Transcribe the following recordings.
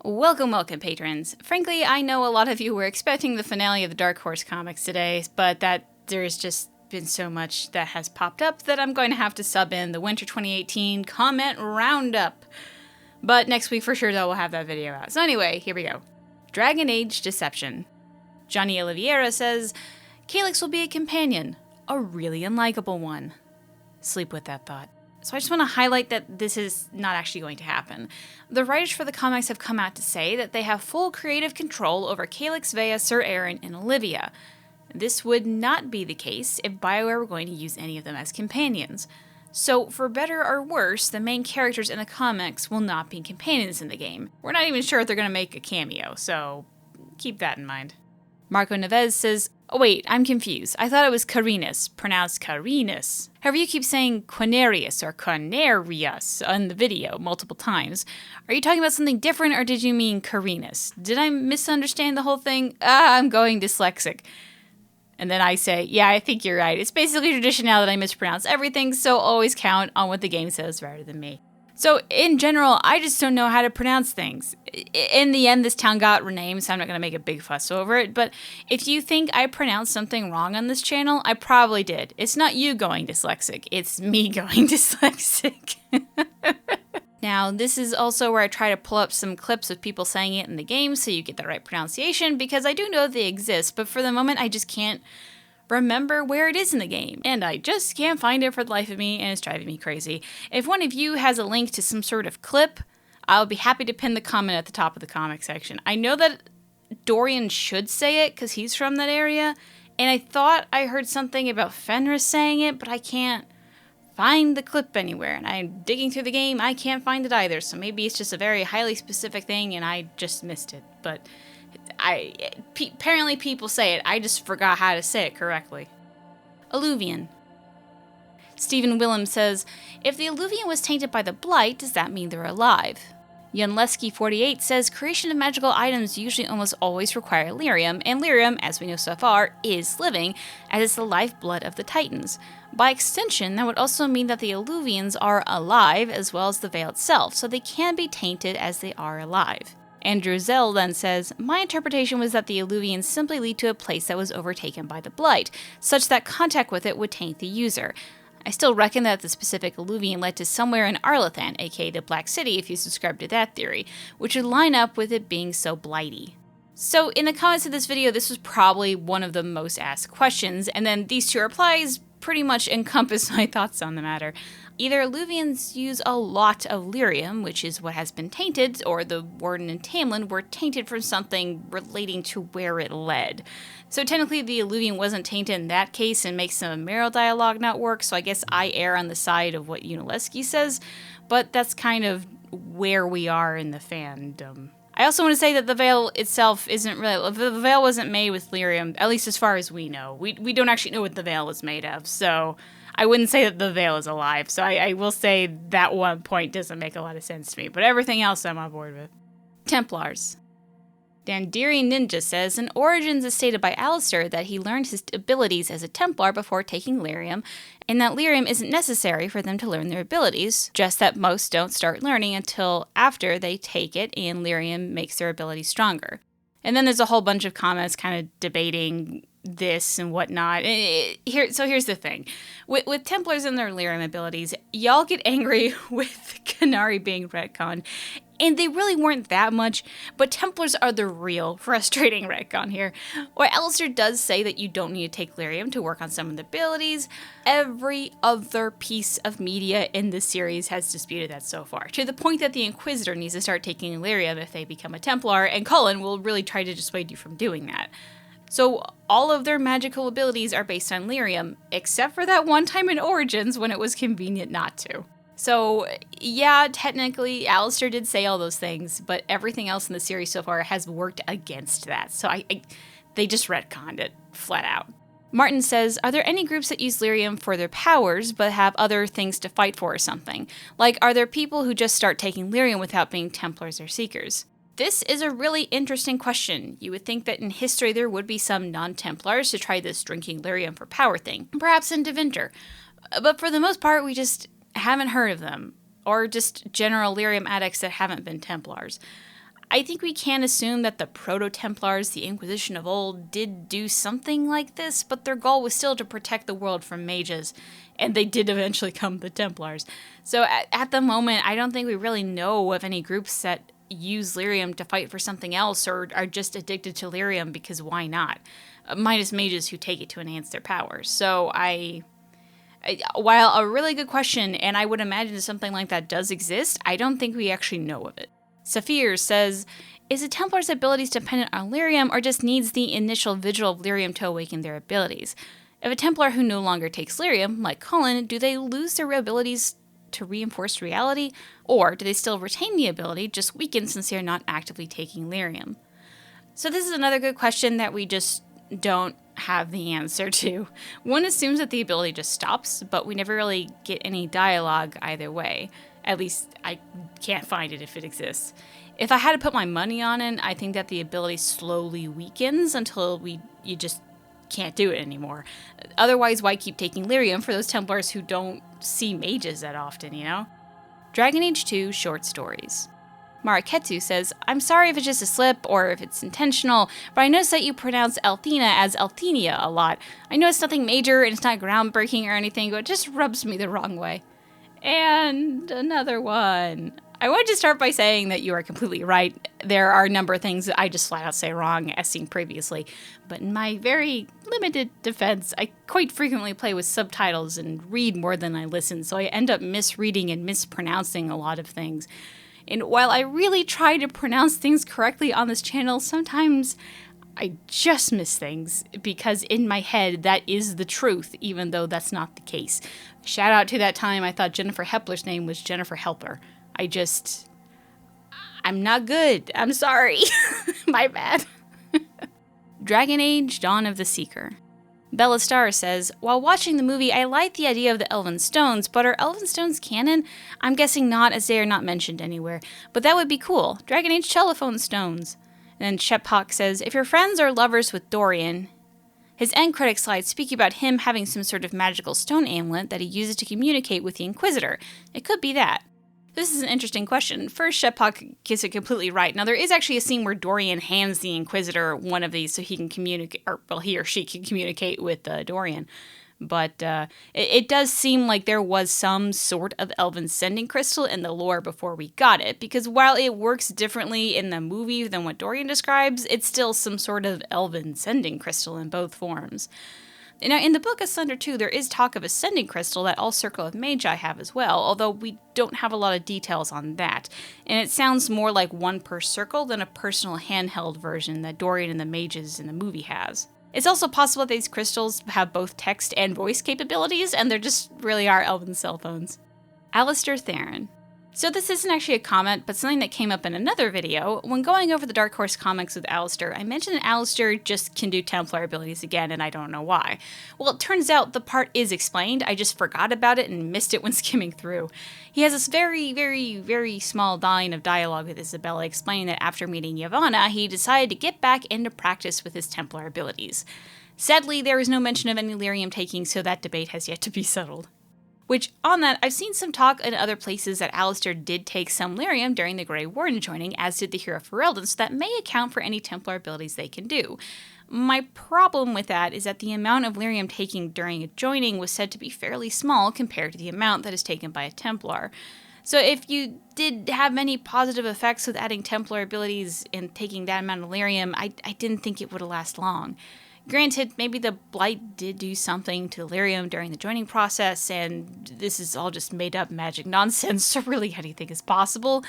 Welcome, patrons. Frankly, I know a lot of you were expecting the finale of the Dark Horse comics today, but there's just been so much that has popped up that I'm going to have to sub in the Winter 2018 comment roundup. But next week for sure though we'll have that video out. So anyway, here we go. Dragon Age Deception. Johnny Oliveira says, Calyx will be a companion, a really unlikable one. Sleep with that thought. So I just want to highlight that this is not actually going to happen. The writers for the comics have come out to say that they have full creative control over Calyx, Vea, Sir Aaron, and Olivia. This would not be the case if BioWare were going to use any of them as companions. So, for better or worse, the main characters in the comics will not be companions in the game. We're not even sure if they're going to make a cameo, so keep that in mind. Marco Neves says, oh wait, I'm confused. I thought it was Carinus, pronounced Carinus. However, you keep saying Quinarius or Quinarius on the video multiple times. Are you talking about something different or did you mean Carinus? Did I misunderstand the whole thing? I'm going dyslexic. And then I say, yeah, I think you're right. It's basically tradition now that I mispronounce everything, so always count on what the game says rather than me. So, in general, I just don't know how to pronounce things. In the end, this town got renamed, so I'm not going to make a big fuss over it, but if you think I pronounced something wrong on this channel, I probably did. It's not you going dyslexic, it's me going dyslexic. Now, this is also where I try to pull up some clips of people saying it in the game so you get the right pronunciation, because I do know they exist, but for the moment I just can't remember where it is in the game, and I just can't find it for the life of me, and it's driving me crazy. If one of you has a link to some sort of clip, I'll be happy to pin the comment at the top of the comic section. I know that Dorian should say it because he's from that area, and I thought I heard something about Fenris saying it, but I can't find the clip anywhere, and I'm digging through the game, I can't find it either, so maybe it's just a very highly specific thing and I just missed it, but apparently people say it, I just forgot how to say it correctly. Eluvian. Stephen Willem says, if the Eluvian was tainted by the Blight, does that mean they're alive? Yunleski48 says, creation of magical items usually almost always require lyrium, and lyrium, as we know so far, is living, as it's the lifeblood of the Titans. By extension, that would also mean that the Eluvians are alive, as well as the Veil itself, so they can be tainted as they are alive. Andrew Zell then says, my interpretation was that the Eluvians simply lead to a place that was overtaken by the Blight, such that contact with it would taint the user. I still reckon that the specific Eluvian led to somewhere in Arlathan, aka the Black City if you subscribe to that theory, which would line up with it being so blighty. So in the comments of this video, this was probably one of the most asked questions, and then these two replies pretty much encompass my thoughts on the matter. Either Eluvians use a lot of lyrium, which is what has been tainted, or the Warden and Tamlin were tainted from something relating to where it led. So technically the Eluvian wasn't tainted in that case and makes some Meryl dialogue not work, so I guess I err on the side of what Yunleski says, but that's kind of where we are in the fandom. I also want to say that the Veil itself isn't really, the Veil wasn't made with lyrium, at least as far as we know. We don't actually know what the Veil is made of, so I wouldn't say that the Veil is alive, so I will say that one point doesn't make a lot of sense to me, but everything else I'm on board with. Templars. Dandiri Ninja says, in Origins is stated by Alistair that he learned his abilities as a Templar before taking lyrium, and that lyrium isn't necessary for them to learn their abilities, just that most don't start learning until after they take it, and lyrium makes their abilities stronger. And then there's a whole bunch of comments kind of debating this and whatnot. So here's the thing. With Templars and their lyrium abilities, y'all get angry with Canary being retconned, and they really weren't that much, but Templars are the real frustrating retcon here. While Alistair does say that you don't need to take lyrium to work on some of the abilities, every other piece of media in this series has disputed that so far, to the point that the Inquisitor needs to start taking lyrium if they become a Templar, and Cullen will really try to dissuade you from doing that. So all of their magical abilities are based on lyrium, except for that one time in Origins when it was convenient not to. So yeah, technically Alistair did say all those things, but everything else in the series so far has worked against that. So they just retconned it flat out. Martin says, are there any groups that use lyrium for their powers but have other things to fight for or something? Like, are there people who just start taking lyrium without being Templars or Seekers? This is a really interesting question. You would think that in history there would be some non-Templars to try this drinking lyrium for power thing, perhaps in Deventer. But for the most part, we just haven't heard of them, or just general lyrium addicts that haven't been Templars. I think we can assume that the Proto-Templars, the Inquisition of old, did do something like this, but their goal was still to protect the world from mages, and they did eventually become the Templars. So at the moment, I don't think we really know of any groups that use lyrium to fight for something else or are just addicted to lyrium because why not? Minus mages who take it to enhance their powers. So while a really good question, and I would imagine something like that does exist, I don't think we actually know of it. Saphir says, is a Templar's abilities dependent on lyrium or just needs the initial vigil of lyrium to awaken their abilities? If a Templar who no longer takes lyrium, like Cullen, do they lose their abilities to reinforce reality, or do they still retain the ability, just weakened since they are not actively taking lyrium? So this is another good question that we just don't have the answer to. One assumes that the ability just stops, but we never really get any dialogue either way. At least I can't find it if it exists. If I had to put my money on it, I think that the ability slowly weakens until you just can't do it anymore. Otherwise, why keep taking lyrium for those Templars who don't see mages that often, you know? Dragon Age 2 short stories. Maraketsu says, I'm sorry if it's just a slip or if it's intentional, but I noticed that you pronounce Althena as Althenia a lot. I know it's nothing major and it's not groundbreaking or anything, but it just rubs me the wrong way. And another one. I wanted to start by saying that you are completely right. There are a number of things that I just flat out say wrong, as seen previously. But in my very limited defense, I quite frequently play with subtitles and read more than I listen, so I end up misreading and mispronouncing a lot of things. And while I really try to pronounce things correctly on this channel, sometimes I just miss things, because in my head that is the truth, even though that's not the case. Shout out to that time I thought Jennifer Hepler's name was Jennifer Helper. I'm not good. I'm sorry. My bad. Dragon Age Dawn of the Seeker. Bella Star says, while watching the movie, I like the idea of the Elven Stones, but are Elven Stones canon? I'm guessing not, as they are not mentioned anywhere. But that would be cool. Dragon Age Telephone Stones. And then Shep Hawk says, if you're friends or lovers with Dorian, his end credit slides speak about him having some sort of magical stone amulet that he uses to communicate with the Inquisitor. It could be that. This is an interesting question. First, Shep Hawk gets it completely right. Now, there is actually a scene where Dorian hands the Inquisitor one of these so he can communicate, or well, he or she can communicate with Dorian. But it does seem like there was some sort of elven sending crystal in the lore before we got it, because while it works differently in the movie than what Dorian describes, it's still some sort of elven sending crystal in both forms. Now, in the book Asunder 2, there is talk of a sending crystal that all Circle of Magi have as well, although we don't have a lot of details on that. And it sounds more like one per circle than a personal handheld version that Dorian and the mages in the movie has. It's also possible that these crystals have both text and voice capabilities, and they just really are elven cell phones. Alistair Theirin. So this isn't actually a comment, but something that came up in another video. When going over the Dark Horse comics with Alistair, I mentioned that Alistair just can do Templar abilities again, and I don't know why. Well, it turns out the part is explained, I just forgot about it and missed it when skimming through. He has this very, very, very small line of dialogue with Isabella explaining that after meeting Yavanna, he decided to get back into practice with his Templar abilities. Sadly, there is no mention of any lyrium taking, so that debate has yet to be settled. Which, on that, I've seen some talk in other places that Alistair did take some lyrium during the Grey Warden joining, as did the Hero Ferelden, so that may account for any Templar abilities they can do. My problem with that is that the amount of lyrium taking during a joining was said to be fairly small compared to the amount that is taken by a Templar. So if you did have many positive effects with adding Templar abilities and taking that amount of lyrium, I didn't think it would last long. Granted, maybe the Blight did do something to lyrium during the joining process, and this is all just made-up magic nonsense, so really anything is possible.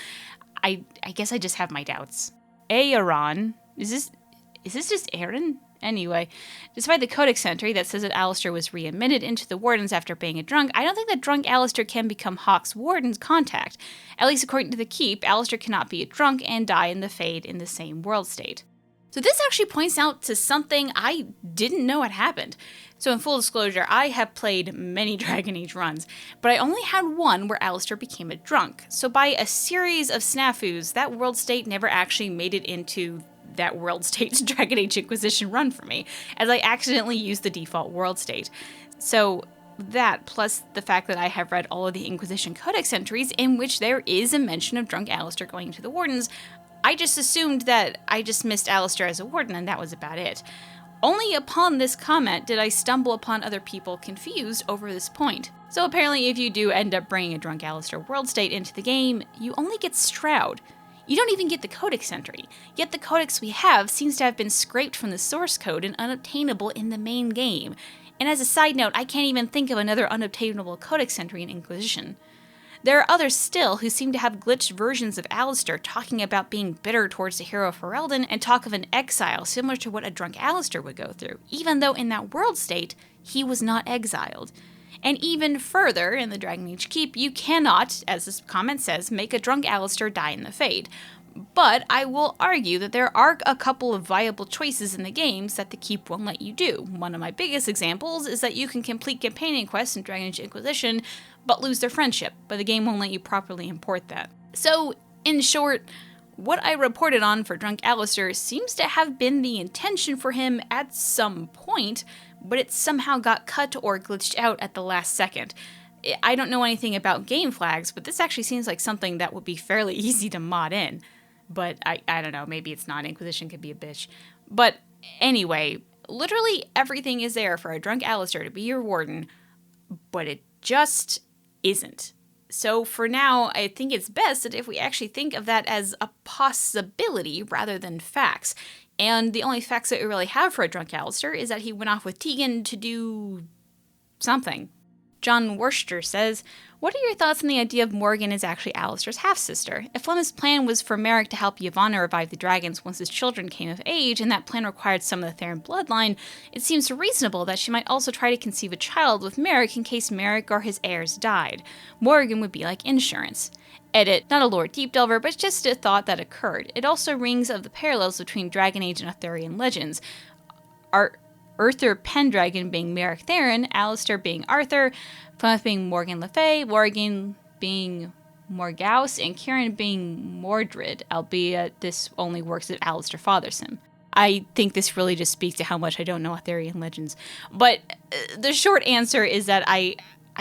I guess I just have my doubts. Aaron. Is this just Aaron? Anyway, despite the Codex entry that says that Alistair was readmitted into the Wardens after being a drunk, I don't think that drunk Alistair can become Hawk's Warden's contact. At least according to the Keep, Alistair cannot be a drunk and die in the Fade in the same world state. So this actually points out to something I didn't know had happened. So in full disclosure, I have played many Dragon Age runs, but I only had one where Alistair became a drunk. So by a series of snafus, that world state never actually made it into that world state's Dragon Age Inquisition run for me, as I accidentally used the default world state. So that, plus the fact that I have read all of the Inquisition Codex entries in which there is a mention of drunk Alistair going into the Wardens, I just assumed that I just missed Alistair as a warden and that was about it. Only upon this comment did I stumble upon other people confused over this point. So apparently if you do end up bringing a drunk Alistair world state into the game, you only get Stroud. You don't even get the codex entry, yet the codex we have seems to have been scraped from the source code and unobtainable in the main game. And as a side note, I can't even think of another unobtainable codex entry in Inquisition. There are others still who seem to have glitched versions of Alistair talking about being bitter towards the hero Ferelden and talk of an exile similar to what a drunk Alistair would go through, even though in that world state, he was not exiled. And even further, in the Dragon Age Keep, you cannot, as this comment says, make a drunk Alistair die in the Fade. But I will argue that there are a couple of viable choices in the games that the Keep won't let you do. One of my biggest examples is that you can complete companion quests in Dragon Age Inquisition, but lose their friendship, but the game won't let you properly import that. So, in short, what I reported on for drunk Alistair seems to have been the intention for him at some point, but it somehow got cut or glitched out at the last second. I don't know anything about game flags, but this actually seems like something that would be fairly easy to mod in. But I don't know, maybe it's not. Inquisition could be a bitch. But anyway, literally everything is there for a drunk Alistair to be your warden, but it just isn't. So for now, I think it's best that if we actually think of that as a possibility rather than facts. And the only facts that we really have for a drunk Alistair is that he went off with Tegan to do something. John Worcester says, what are your thoughts on the idea of Morgan is actually Alistair's half-sister? If Flemeth's plan was for Merrick to help Yavanna revive the dragons once his children came of age, and that plan required some of the Theirin bloodline, it seems reasonable that she might also try to conceive a child with Merrick in case Merrick or his heirs died. Morgan would be like insurance. Edit, not a lore deep delver, but just a thought that occurred. It also rings of the parallels between Dragon Age and Arthurian legends. Arthur Pendragon being Merrick Theirin, Alistair being Arthur, Flemeth being Morgan Le Fay, Morgan being Morgause, and Kieran being Mordred, albeit this only works if Alistair fathers him. I think this really just speaks to how much I don't know Arthurian legends. But the short answer is that I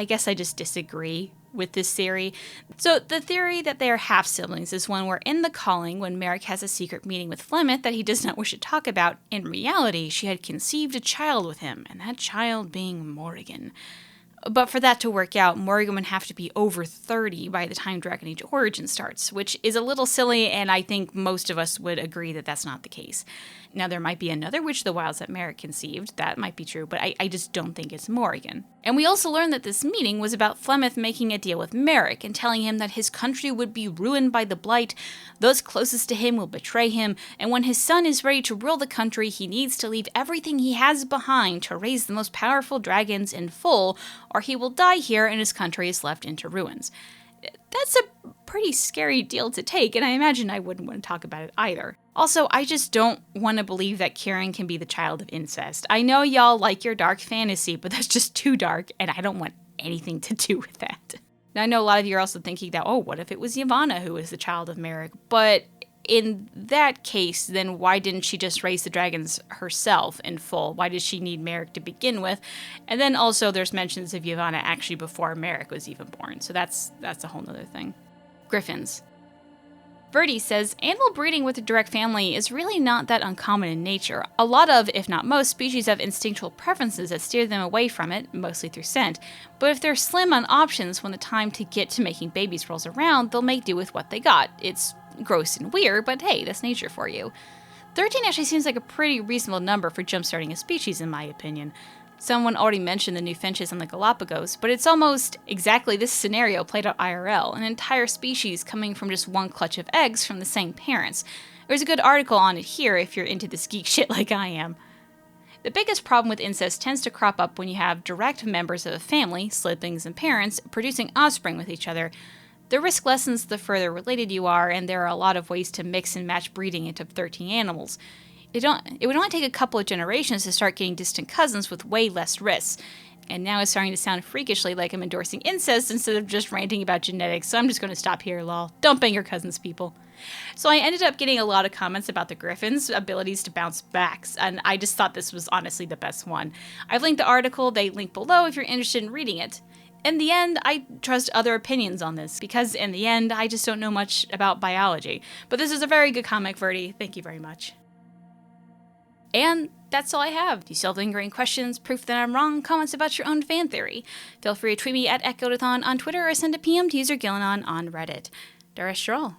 guess I just disagree with this theory. So the theory that they are half-siblings is one where in the Calling, when Merrick has a secret meeting with Flemeth that he does not wish to talk about, in reality she had conceived a child with him, and that child being Morrigan. But for that to work out, Morrigan would have to be over 30 by the time Dragon Age Origins starts, which is a little silly, and I think most of us would agree that that's not the case. Now, there might be another Witch of the Wilds that Merrick conceived, that might be true, but I just don't think it's Morrigan. And we also learned that this meeting was about Flemeth making a deal with Merrick and telling him that his country would be ruined by the Blight, those closest to him will betray him, and when his son is ready to rule the country, he needs to leave everything he has behind to raise the most powerful dragons in full, or he will die here and his country is left into ruins. That's a pretty scary deal to take, and I imagine I wouldn't want to talk about it either. Also, I just don't want to believe that Kieran can be the child of incest. I know y'all like your dark fantasy, but that's just too dark, and I don't want anything to do with that. Now, I know a lot of you are also thinking that, oh, what if it was Yavanna who was the child of Merrick? But in that case, then why didn't she just raise the dragons herself in full? Why did she need Merrick to begin with? And then also there's mentions of Yavanna actually before Merrick was even born, so that's a whole nother thing. Griffons. Verdi says, animal breeding with a direct family is really not that uncommon in nature. A lot of, if not most, species have instinctual preferences that steer them away from it, mostly through scent. But if they're slim on options when the time to get to making babies rolls around, they'll make do with what they got. It's gross and weird, but hey, that's nature for you. 13 actually seems like a pretty reasonable number for jumpstarting a species, in my opinion. Someone already mentioned the new finches on the Galapagos, but it's almost exactly this scenario played out IRL, an entire species coming from just one clutch of eggs from the same parents. There's a good article on it here if you're into this geek shit like I am. The biggest problem with incest tends to crop up when you have direct members of a family, siblings and parents, producing offspring with each other. The risk lessens the further related you are, and there are a lot of ways to mix and match breeding into 13 animals. It would only take a couple of generations to start getting distant cousins with way less risks. And now it's starting to sound freakishly like I'm endorsing incest instead of just ranting about genetics, so I'm just going to stop here, lol. Don't bang your cousins, people. So I ended up getting a lot of comments about the Griffons' abilities to bounce back, and I just thought this was honestly the best one. I've linked the article, they link below if you're interested in reading it. In the end, I trust other opinions on this, because in the end, I just don't know much about biology. But this is a very good comic, Verdi. Thank you very much. And that's all I have. If you still have lingering questions, proof that I'm wrong, comments about your own fan theory, feel free to tweet me at Echodathon on Twitter or send a PM to user Gillanon on Reddit. Darashral.